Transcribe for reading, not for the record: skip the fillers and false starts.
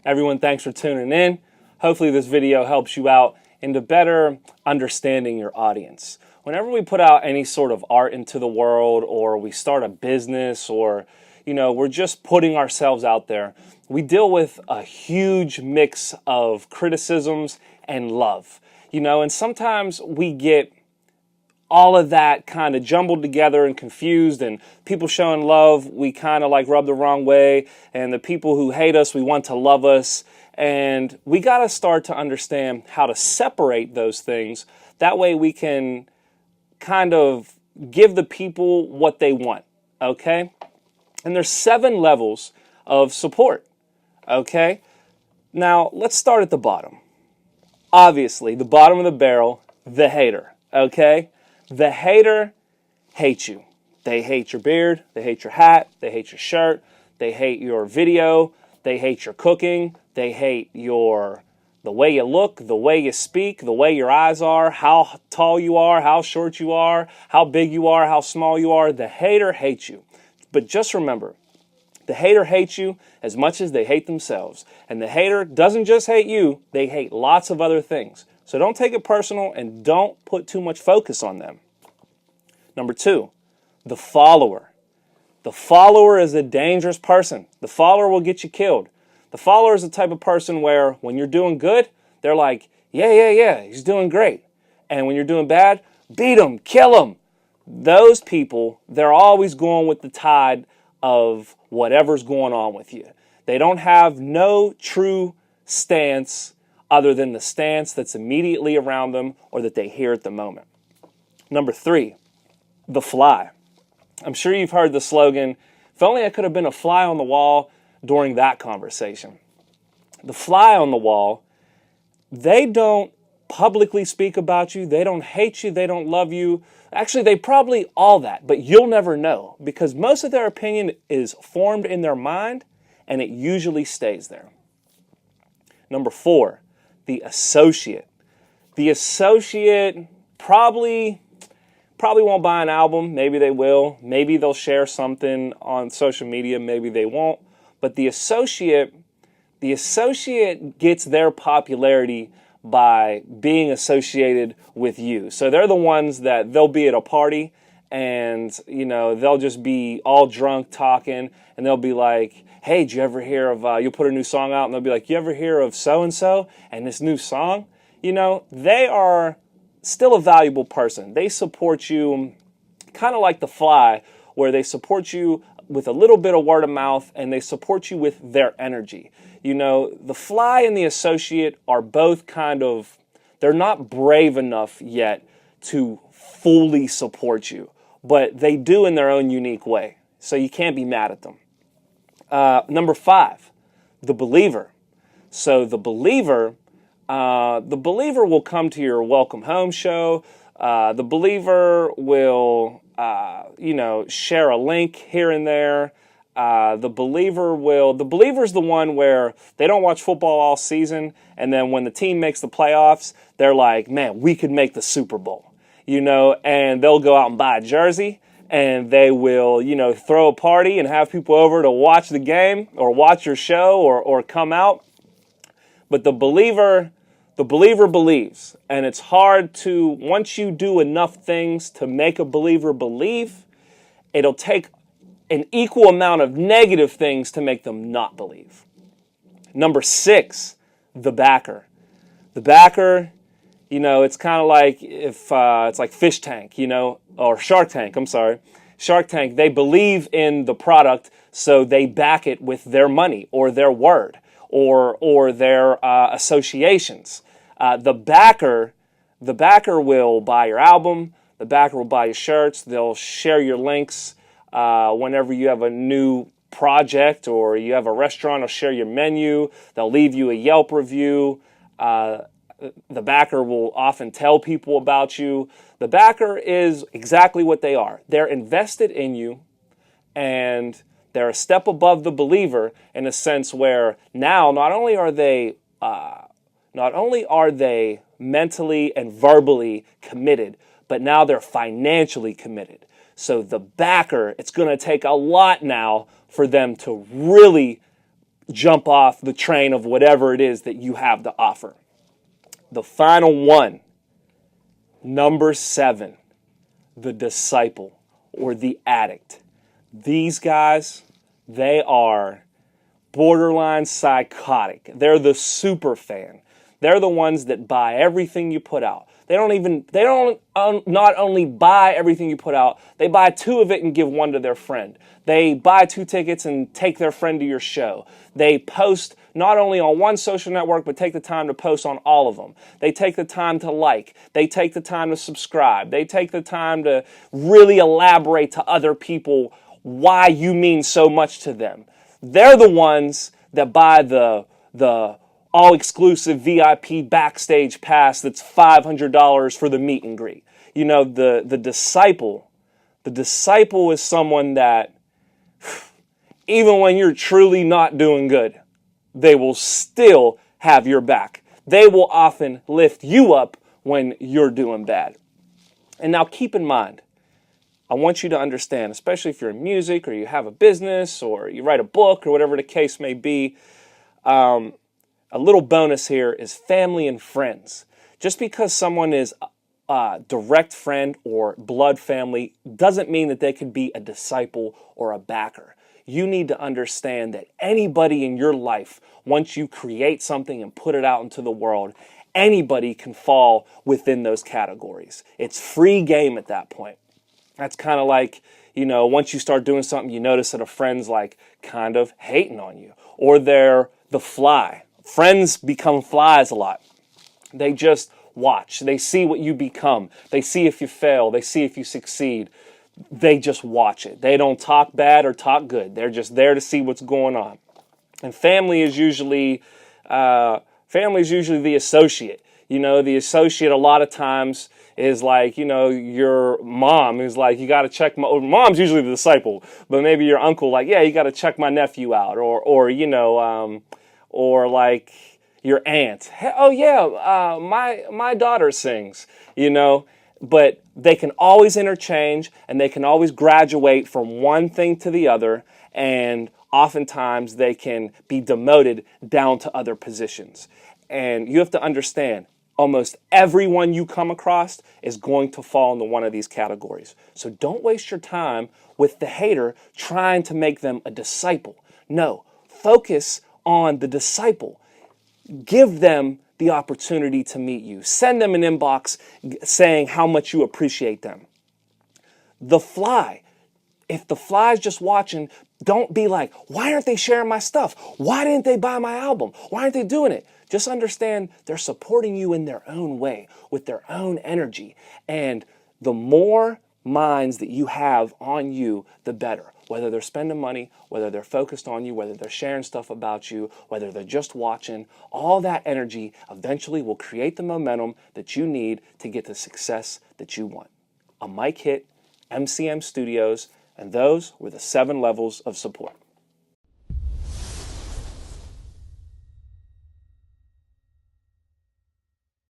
Everyone, thanks for tuning in. Hopefully this video helps you out into better understanding your audience. Whenever we put out any sort of art into the world, or we start a business, or we're just putting ourselves out there, we deal with a huge mix of criticisms and love. And sometimes we get all of that kind of jumbled together and confused, and people showing love, we kind of like rub the wrong way, and the people who hate us, we want to love us. And we got to start to understand how to separate those things. That way we can kind of give the people what they want, okay? And there's 7 levels of support, okay? Now, let's start at the bottom. Obviously, the bottom of the barrel, the hater, okay? The hater hates you. They hate your beard, they hate your hat, they hate your shirt, they hate your video, they hate your cooking, they hate the way you look, the way you speak, the way your eyes are, how tall you are, how short you are, how big you are, how small you are. The hater hates you. But just remember, the hater hates you as much as they hate themselves. And the hater doesn't just hate you, they hate lots of other things. So don't take it personal and don't put too much focus on them. Number 2, the follower. The follower is a dangerous person. The follower will get you killed. The follower is the type of person where when you're doing good, they're like, yeah, he's doing great. And when you're doing bad, beat him, kill him. Those people, they're always going with the tide of whatever's going on with you. They don't have no true stance other than the stance that's immediately around them or that they hear at the moment. Number 3, the fly. I'm sure you've heard the slogan, if only I could have been a fly on the wall during that conversation. The fly on the wall, they don't publicly speak about you, they don't hate you, they don't love you. Actually, they probably all that, but you'll never know because most of their opinion is formed in their mind and it usually stays there. Number 4, the associate. The associate probably won't buy an album. Maybe they will. Maybe they'll share something on social media. Maybe they won't. But the associate gets their popularity by being associated with you. So they're the ones that they'll be at a party and, they'll just be all drunk talking and they'll be like, hey, did you ever hear of, you'll put a new song out and they'll be like, you ever hear of so-and-so and this new song? They are still a valuable person. They support you kind of like the fly, where they support you with a little bit of word of mouth and they support you with their energy. The fly and the associate are both they're not brave enough yet to fully support you, but they do in their own unique way. So you can't be mad at them. Number 5, the believer. So the believer will come to your welcome home show. The believer will, share a link here and there. The believer's the one where they don't watch football all season, and then when the team makes the playoffs, they're like, man, we could make the Super Bowl, and they'll go out and buy a jersey, and they will, throw a party and have people over to watch the game or watch your show or come out. But the believer believes, and it's hard to, once you do enough things to make a believer believe, it'll take an equal amount of negative things to make them not believe. Number 6, the backer. The backer, it's kind of like it's like Fish Tank, or Shark Tank, I'm sorry. Shark Tank, they believe in the product, so they back it with their money or their word or their associations. The backer will buy your album. The backer will buy your shirts. They'll share your links. Whenever you have a new project or you have a restaurant, they'll share your menu. They'll leave you a Yelp review. The backer will often tell people about you. The backer is exactly what they are. They're invested in you, and they're a step above the believer in a sense where now not only are they mentally and verbally committed, but now they're financially committed. So the backer, it's going to take a lot now for them to really jump off the train of whatever it is that you have to offer. The final one, number 7, the disciple or the addict. These guys, they are borderline psychotic. They're the super fan. They're the ones that buy everything you put out. They don't not only buy everything you put out, they buy 2 of it and give 1 to their friend. They buy 2 tickets and take their friend to your show. They post not only on one social network, but take the time to post on all of them. They take the time to like. They take the time to subscribe. They take the time to really elaborate to other people why you mean so much to them. They're the ones that buy the all-exclusive VIP backstage pass that's $500 for the meet and greet. You know, the disciple is someone that, even when you're truly not doing good, they will still have your back. They will often lift you up when you're doing bad. And now keep in mind, I want you to understand, especially if you're in music or you have a business or you write a book or whatever the case may be, a little bonus here is family and friends. Just because someone is a direct friend or blood family doesn't mean that they could be a disciple or a backer. You need to understand that anybody in your life, once you create something and put it out into the world, anybody can fall within those categories. It's free game at that point. That's kind of like, you know, once you start doing something, you notice that a friend's like kind of hating on you, or they're the fly. Friends become flies a lot. They just watch. They see what you become. They see if you fail. They see if you succeed. They just watch it. They don't talk bad or talk good. They're just there to see what's going on. And family is usually the associate. You know, the associate a lot of times is like, you know, your mom is like, you got to check my, or mom's usually the disciple, but maybe your uncle like, yeah, you got to check my nephew out, or you know, or like your aunt. Hey, oh yeah, my daughter sings, you know. But they can always interchange and they can always graduate from one thing to the other, and oftentimes they can be demoted down to other positions. And you have to understand, almost everyone you come across is going to fall into one of these categories. So don't waste your time with the hater trying to make them a disciple. No, focus on the disciple. Give them the opportunity to meet you. Send them an inbox saying how much you appreciate them. The fly. If the fly's just watching, don't be like, why aren't they sharing my stuff? Why didn't they buy my album? Why aren't they doing it? Just understand they're supporting you in their own way, with their own energy. And the more minds that you have on you, the better. Whether they're spending money, whether they're focused on you, whether they're sharing stuff about you, whether they're just watching, all that energy eventually will create the momentum that you need to get the success that you want. I'm Mike Hitt, MCM Studios, and those were the 7 levels of support.